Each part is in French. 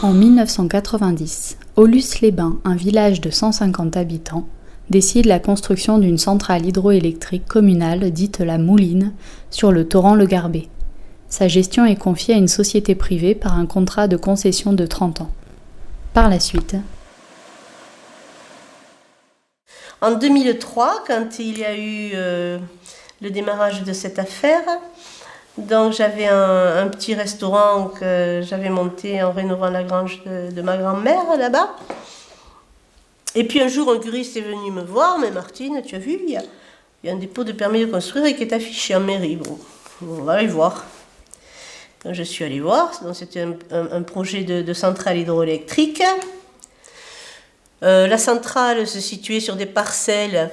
En 1990, Aulus-les-Bains, un village de 150 habitants, décide la construction d'une centrale hydroélectrique communale dite la Mouline sur le torrent Le Garbet. Sa gestion est confiée à une société privée par un contrat de concession de 30 ans. Par la suite, en 2003, quand il y a eu le démarrage de cette affaire, donc j'avais un petit restaurant que j'avais monté en rénovant la grange de ma grand-mère là-bas. Et puis un jour, un curiste est venu me voir, mais Martine, tu as vu, il y a un dépôt de permis de construire qui est affiché en mairie. Bon, on va aller voir. Quand je suis allée voir, donc c'était un projet de centrale hydroélectrique. La centrale se situait sur des parcelles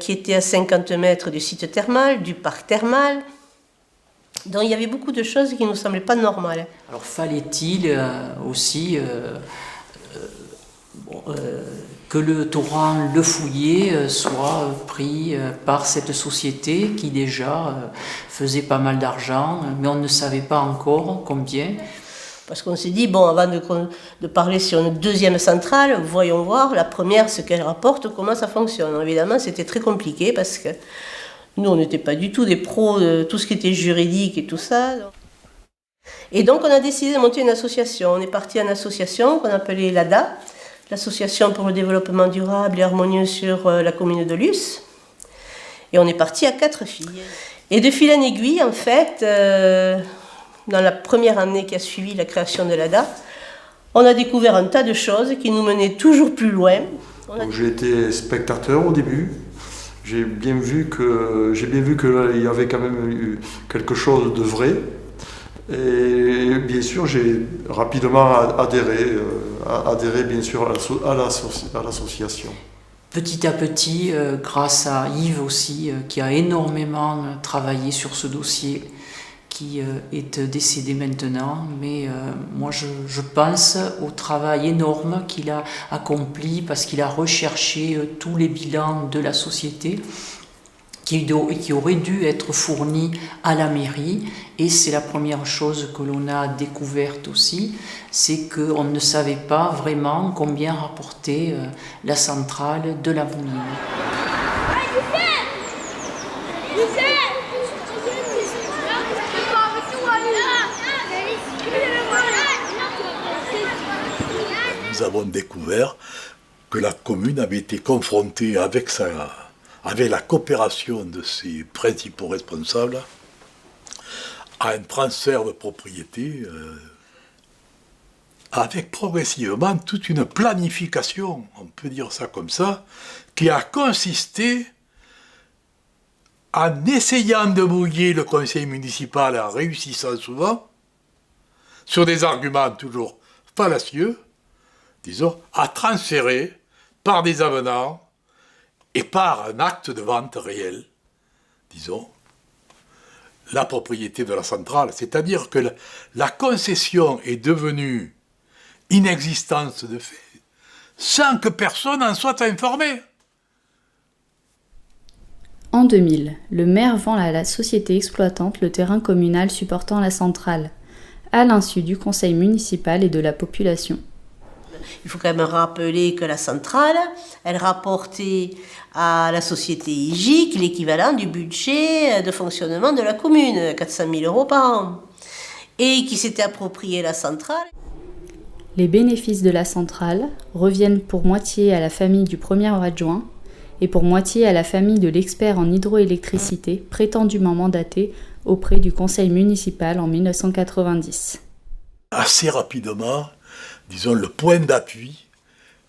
qui étaient à 50 mètres du site thermal, du parc thermal. Donc il y avait beaucoup de choses qui ne nous semblaient pas normales. Alors fallait-il aussi que le torrent Le Fouillé soit pris par cette société qui déjà faisait pas mal d'argent, mais on ne savait pas encore combien. Parce qu'on s'est dit, bon, avant de parler sur une deuxième centrale, voyons voir la première, ce qu'elle rapporte, comment ça fonctionne. Évidemment, c'était très compliqué parce que nous, on n'était pas du tout des pros de tout ce qui était juridique et tout ça. Et donc, on a décidé de monter une association. On est parti en association qu'on appelait l'ADA, l'Association pour le développement durable et harmonieux sur la commune de Luce. Et on est parti à 4 filles. Et de fil en aiguille, en fait, dans la première année qui a suivi la création de l'ADA, on a découvert un tas de choses qui nous menaient toujours plus loin. J'ai été spectateur au début. J'ai bien vu qu'il y avait quand même eu quelque chose de vrai. Et bien sûr, j'ai rapidement adhéré bien sûr à l'association. Petit à petit, grâce à Yves aussi, qui a énormément travaillé sur ce dossier, qui est décédé maintenant, mais moi je pense au travail énorme qu'il a accompli parce qu'il a recherché tous les bilans de la société qui auraient dû être fournis à la mairie, et c'est la première chose que l'on a découverte aussi, c'est qu'on ne savait pas vraiment combien rapportait la centrale de la Mouline. Nous avons découvert que la commune avait été confrontée avec la coopération de ses principaux responsables à un transfert de propriété avec progressivement toute une planification, on peut dire ça comme ça, qui a consisté en essayant de brouiller le conseil municipal, en réussissant souvent, sur des arguments toujours fallacieux, disons, à transférer par des avenants et par un acte de vente réel, disons, la propriété de la centrale. C'est-à-dire que la concession est devenue inexistence de fait, sans que personne en soit informé. En 2000, le maire vend à la société exploitante le terrain communal supportant la centrale, à l'insu du conseil municipal et de la population. Il faut quand même rappeler que la centrale, elle rapportait à la société IGIC l'équivalent du budget de fonctionnement de la commune, 400 000 € par an, et qui s'était approprié la centrale. Les bénéfices de la centrale reviennent pour moitié à la famille du premier adjoint et pour moitié à la famille de l'expert en hydroélectricité prétendument mandaté auprès du conseil municipal en 1990. Assez rapidement, disons, le point d'appui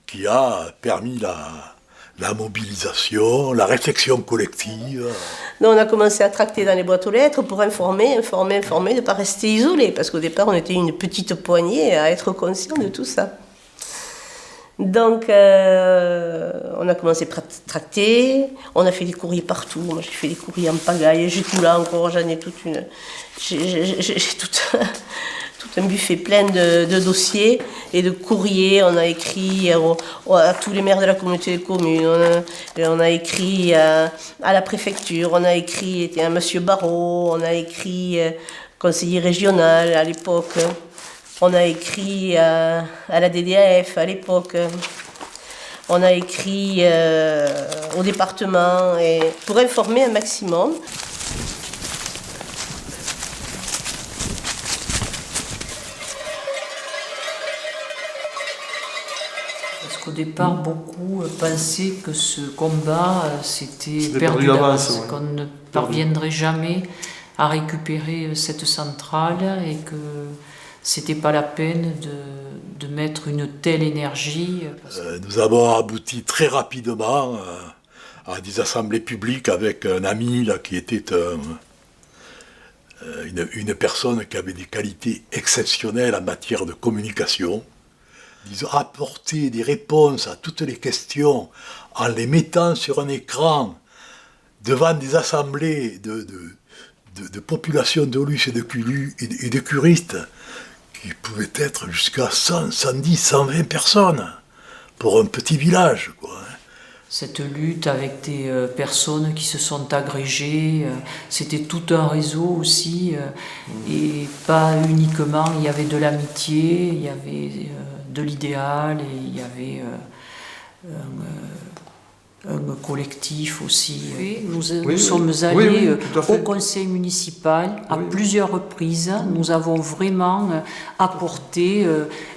qui a permis la mobilisation, la réflexion collective. Donc on a commencé à tracter dans les boîtes aux lettres pour informer, de ne pas rester isolé, parce qu'au départ on était une petite poignée à être conscient de tout ça. Donc, on a commencé à tracter, on a fait des courriers partout. Moi, j'ai fait des courriers en pagaille, j'ai tout là encore, j'en ai toute une. J'ai tout un buffet plein de dossiers et de courriers. On a écrit à tous les maires de la communauté de communes, on a écrit à la préfecture, on a écrit à Monsieur Barrault, on a écrit conseiller régional à l'époque. On a écrit à la DDAF à l'époque, on a écrit au département et pour informer un maximum. Parce qu'au départ, beaucoup pensaient que ce combat, c'était perdu d'avance, qu'on ne parviendrait jamais à récupérer cette centrale et que c'était pas la peine de mettre une telle énergie. Nous avons abouti très rapidement à des assemblées publiques avec un ami là, qui était une personne qui avait des qualités exceptionnelles en matière de communication. Disons, apporter des réponses à toutes les questions en les mettant sur un écran devant des assemblées de populations d'Aulus et de Culu et de curistes qui pouvaient être jusqu'à 100, 110, 120 personnes pour un petit village, quoi. Cette lutte avec des personnes qui se sont agrégées, c'était tout un réseau aussi, et pas uniquement, il y avait de l'amitié, il y avait de l'idéal, et il y avait un collectif aussi. Nous sommes allés au conseil municipal à plusieurs reprises. Nous avons vraiment apporté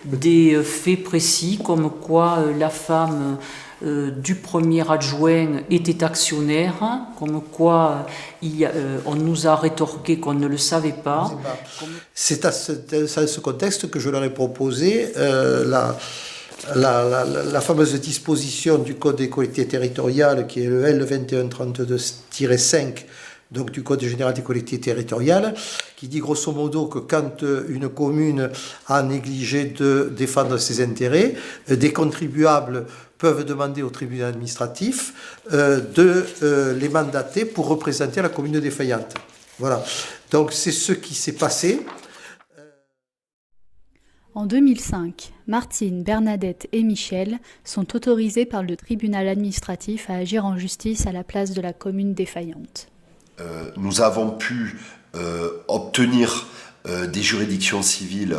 des faits précis, comme quoi la femme du premier adjoint était actionnaire, comme quoi on nous a rétorqué qu'on ne le savait pas. C'est à ce contexte que je leur ai proposé la fameuse disposition du Code des collectivités territoriales, qui est le L2132-5, donc du Code général des collectivités territoriales, qui dit grosso modo que quand une commune a négligé de défendre ses intérêts, des contribuables peuvent demander au tribunal administratif de les mandater pour représenter la commune défaillante. Voilà. Donc c'est ce qui s'est passé. En 2005, Martine, Bernadette et Michel sont autorisés par le tribunal administratif à agir en justice à la place de la commune défaillante. Nous avons pu obtenir des juridictions civiles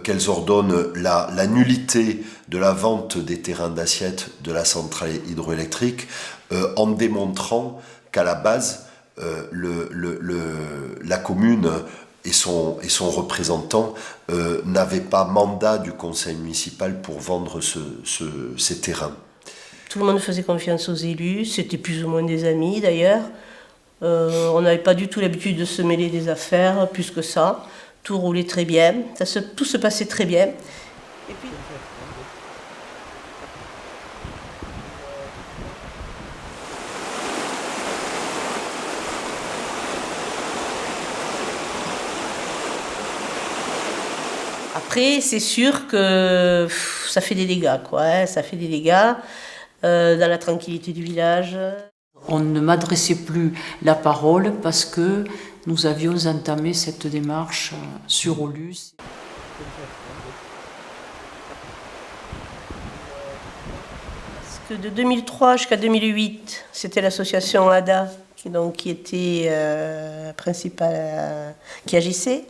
qu'elles ordonnent la nullité de la vente des terrains d'assiette de la centrale hydroélectrique en démontrant qu'à la base, la commune et son représentant n'avaient pas mandat du conseil municipal pour vendre ces terrains. Tout le monde faisait confiance aux élus, c'était plus ou moins des amis d'ailleurs. On n'avait pas du tout l'habitude de se mêler des affaires, plus que ça. Tout roulait très bien, tout se passait très bien. Et puis... Après, c'est sûr que ça fait des dégâts, quoi. Hein, ça fait des dégâts dans la tranquillité du village. On ne m'adressait plus la parole parce que nous avions entamé cette démarche sur Aulus. Parce que de 2003 jusqu'à 2008, c'était l'association ADA qui était principale, qui agissait.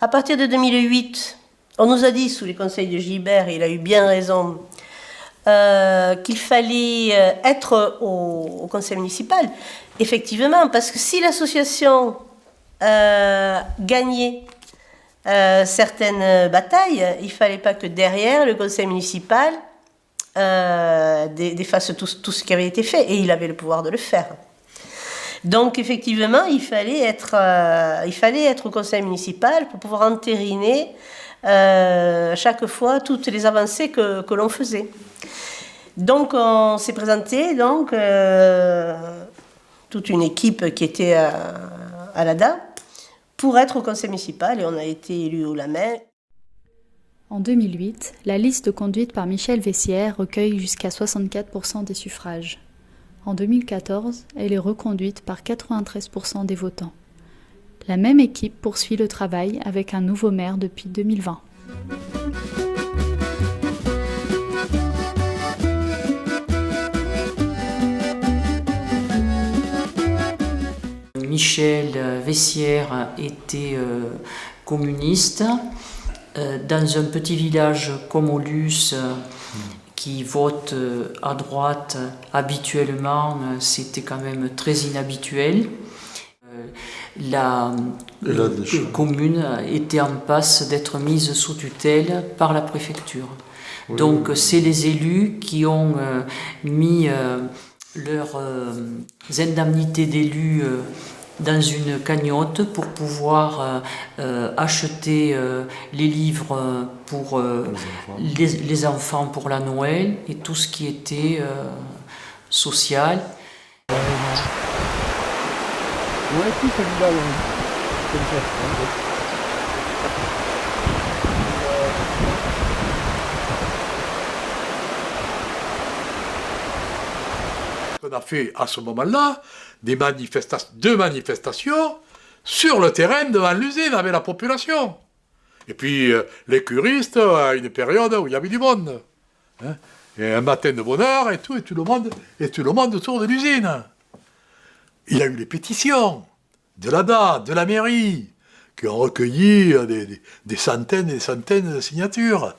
À partir de 2008, on nous a dit sous les conseils de Gilbert, et il a eu bien raison, qu'il fallait être au conseil municipal. Effectivement, parce que si l'association gagnait certaines batailles, il ne fallait pas que derrière le conseil municipal défasse tout ce qui avait été fait, et il avait le pouvoir de le faire. Donc effectivement, il fallait être au conseil municipal pour pouvoir entériner chaque fois toutes les avancées que l'on faisait. Donc on s'est présenté, toute une équipe qui était à l'ADA, pour être au conseil municipal, et on a été élus haut la main. En 2008, la liste conduite par Michel Vessières recueille jusqu'à 64% des suffrages. En 2014, elle est reconduite par 93% des votants. La même équipe poursuit le travail avec un nouveau maire depuis 2020. Michel Vessières était communiste. Dans un petit village comme Aulus, qui vote à droite habituellement, c'était quand même très inhabituel. La commune était en passe d'être mise sous tutelle par la préfecture. Oui, donc c'est les élus qui ont mis leurs indemnités d'élus dans une cagnotte pour pouvoir acheter les livres pour les enfants pour la Noël et tout ce qui était social. Ouais, tout celui-là, On a fait à ce moment-là deux manifestations sur le terrain devant l'usine avec la population. Et puis les curistes à une période où il y avait du monde. Hein, et un matin de bonne heure et tout le monde autour de l'usine. Il y a eu les pétitions de l'ADA, de la mairie, qui ont recueilli des centaines et des centaines de signatures.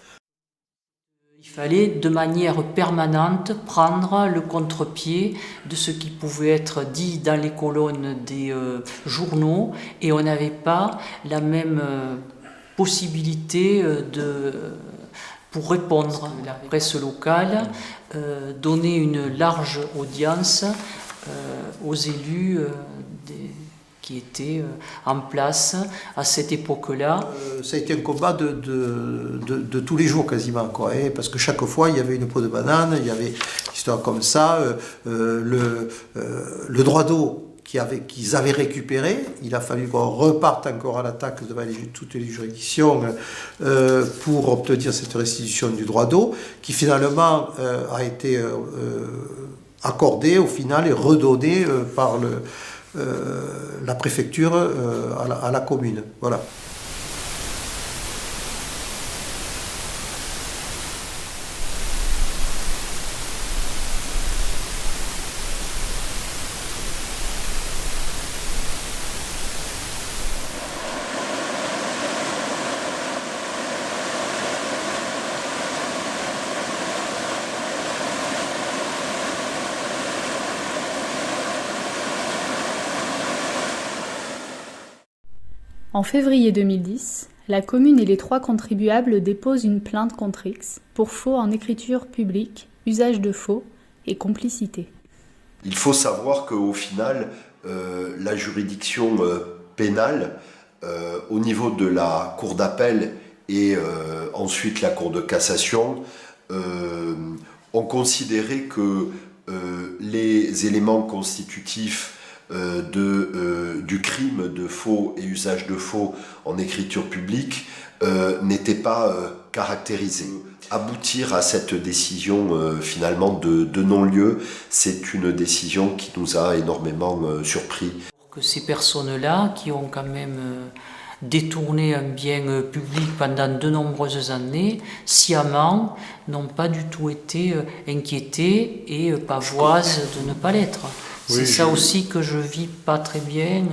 Il fallait de manière permanente prendre le contre-pied de ce qui pouvait être dit dans les colonnes des journaux et on n'avait pas la même possibilité pour répondre. La presse locale donnait une large audience aux élus qui étaient en place à cette époque-là. Ça a été un combat de tous les jours quasiment, quoi, hein, parce que chaque fois il y avait une peau de banane, il y avait une histoire comme ça, le droit d'eau qu'ils avaient récupéré, il a fallu qu'on reparte encore à l'attaque devant toutes les juridictions pour obtenir cette restitution du droit d'eau, qui finalement a été accordé au final et redonné par la préfecture à la commune. Voilà. En février 2010, la commune et les 3 contribuables déposent une plainte contre X pour faux en écriture publique, usage de faux et complicité. Il faut savoir qu'au final, la juridiction pénale, au niveau de la cour d'appel et ensuite la cour de cassation, ont considéré que les éléments constitutifs du crime de faux et usage de faux en écriture publique n'était pas caractérisé. Aboutir à cette décision finalement de non-lieu, c'est une décision qui nous a énormément surpris. Que ces personnes-là, qui ont quand même détourné un bien public pendant de nombreuses années, sciemment, n'ont pas du tout été inquiétées et pavoisent de ne pas l'être. Oui, c'est ça aussi que je vis pas très bien.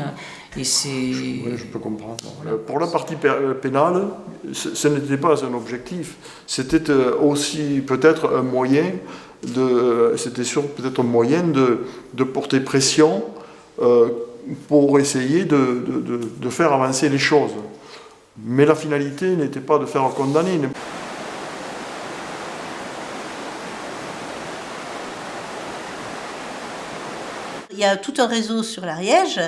Et c'est... Oui, je peux comprendre. Pour la partie pénale, ce n'était pas un objectif. C'était aussi peut-être un moyen de porter pression pour essayer de faire avancer les choses. Mais la finalité n'était pas de faire condamner. Il y a tout un réseau sur l'Ariège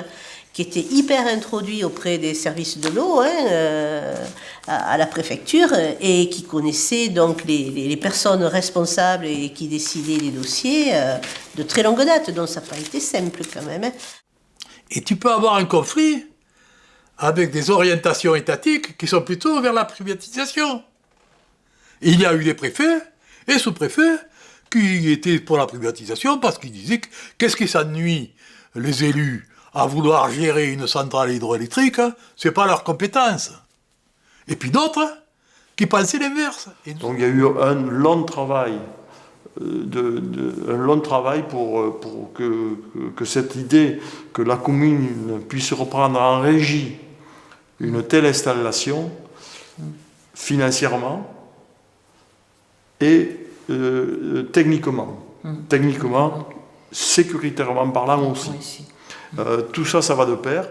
qui était hyper introduit auprès des services de l'eau à la préfecture et qui connaissait donc les personnes responsables et qui décidaient des dossiers de très longue date, donc ça n'a pas été simple quand même. Et tu peux avoir un conflit avec des orientations étatiques qui sont plutôt vers la privatisation. Et il y a eu des préfets et sous-préfets qui étaient pour la privatisation parce qu'ils disaient qu'est-ce qui s'ennuie les élus à vouloir gérer une centrale hydroélectrique, hein, c'est pas leur compétence. Et puis d'autres qui pensaient l'inverse. Donc il y a eu un long travail, pour que cette idée que la commune puisse reprendre en régie une telle installation financièrement et techniquement, sécuritairement parlant aussi. Tout ça, ça va de pair.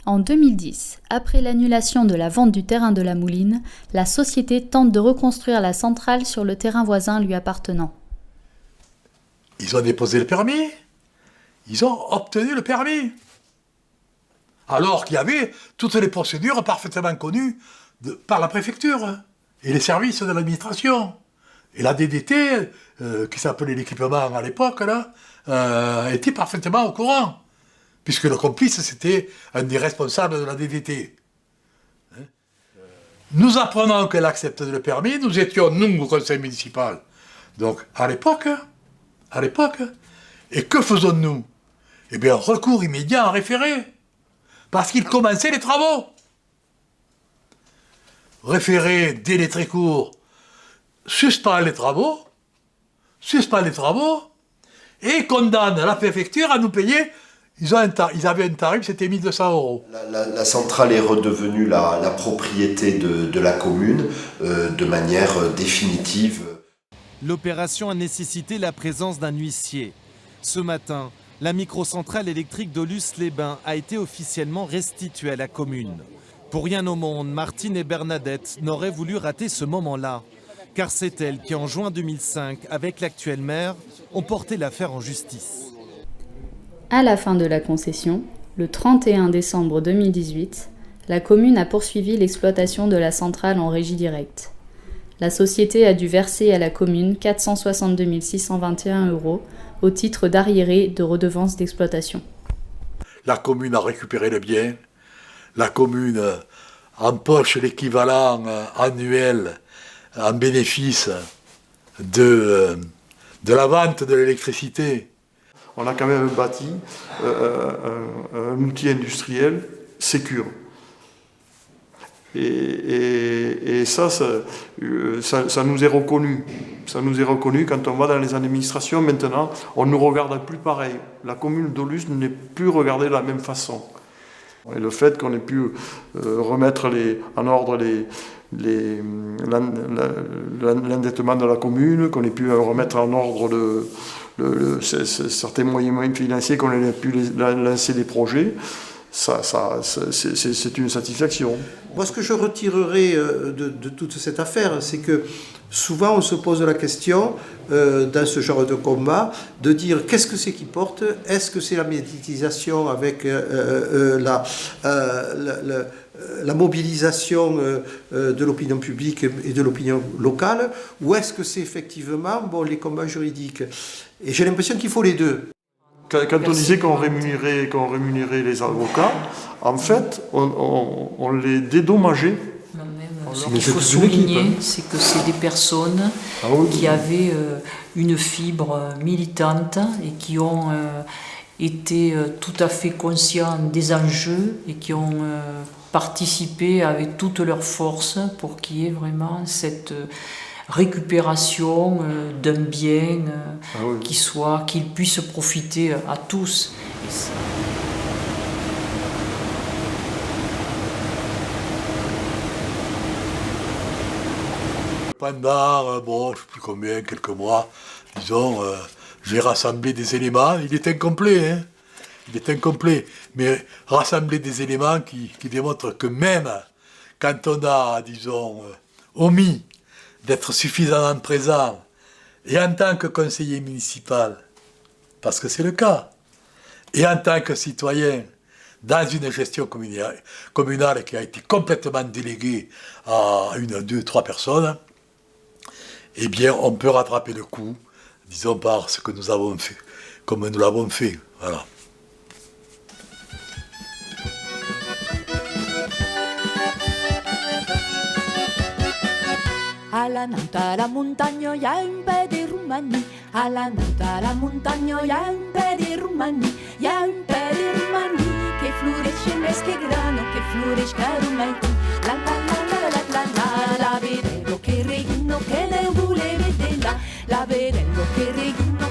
En 2010, après l'annulation de la vente du terrain de la Mouline, la société tente de reconstruire la centrale sur le terrain voisin lui appartenant. Ils ont déposé le permis, ils ont obtenu le permis. Alors qu'il y avait toutes les procédures parfaitement connues par la préfecture et les services de l'administration. Et la DDT, qui s'appelait l'équipement à l'époque, était parfaitement au courant. Puisque le complice, c'était un des responsables de la DDT. Nous apprenons qu'elle accepte le permis, nous étions, nous, au conseil municipal. Donc, à l'époque, et que faisons-nous? Eh bien, recours immédiat en référé, parce qu'il commençait les travaux. Référé, délai très court, suspend les travaux, et condamne la préfecture à nous payer. Ils avaient un tarif, c'était 1 200 €. La centrale est redevenue la propriété de la commune de manière définitive. L'opération a nécessité la présence d'un huissier. Ce matin, la microcentrale électrique d'Aulus-les-Bains a été officiellement restituée à la commune. Pour rien au monde, Martine et Bernadette n'auraient voulu rater ce moment-là, car c'est elles qui, en juin 2005, avec l'actuel maire, ont porté l'affaire en justice. À la fin de la concession, le 31 décembre 2018, la commune a poursuivi l'exploitation de la centrale en régie directe. La société a dû verser à la commune 462 621 € au titre d'arriérés de redevances d'exploitation. La commune a récupéré le bien, la commune empoche l'équivalent annuel en bénéfice de la vente de l'électricité. On a quand même bâti un outil industriel sécure. Et ça nous est reconnu. Ça nous est reconnu quand on va dans les administrations. Maintenant, on ne nous regarde plus pareil. La commune d'Aulus n'est plus regardée de la même façon. Et le fait qu'on ait pu remettre en ordre l'endettement de la commune, qu'on ait pu remettre en ordre certains moyens financiers, qu'on ait pu lancer des projets, c'est une satisfaction. Moi, ce que je retirerai de toute cette affaire, c'est que souvent on se pose la question, dans ce genre de combat, de dire qu'est-ce que c'est qui porte? Est-ce que c'est la médiatisation avec la mobilisation de l'opinion publique et de l'opinion locale, ou est-ce que c'est effectivement les combats juridiques? Et j'ai l'impression qu'il faut les deux. Quand on disait qu'on rémunérait les avocats, en fait, on les dédommageait. Ce qu'il faut souligner, c'est que c'est des personnes qui avaient une fibre militante et qui ont été tout à fait conscients des enjeux et qui ont participé avec toute leur force pour qu'il y ait vraiment cette récupération d'un bien qu'il puisse profiter à tous. Pendant, je ne sais plus combien, quelques mois, disons, j'ai rassemblé des éléments. Il est incomplet, hein. Il est incomplet. Mais rassembler des éléments qui démontrent que même quand on a, disons, omis d'être suffisamment présent, et en tant que conseiller municipal, parce que c'est le cas, et en tant que citoyen, dans une gestion communale qui a été complètement déléguée à 1, 2, 3 personnes, eh bien, on peut rattraper le coup, disons, par ce que nous avons fait, comme nous l'avons fait. Voilà. À la Alla nata la montagna hi ha un pe di rumani. Alla nata la montagna hi ha un pe di rumani. Hi ha un pe di rumani che fluisce més che grano, che fluisce che rumai tu. La la la la la la la, la vedello che regno che ne vuole vedere. La vedello che regno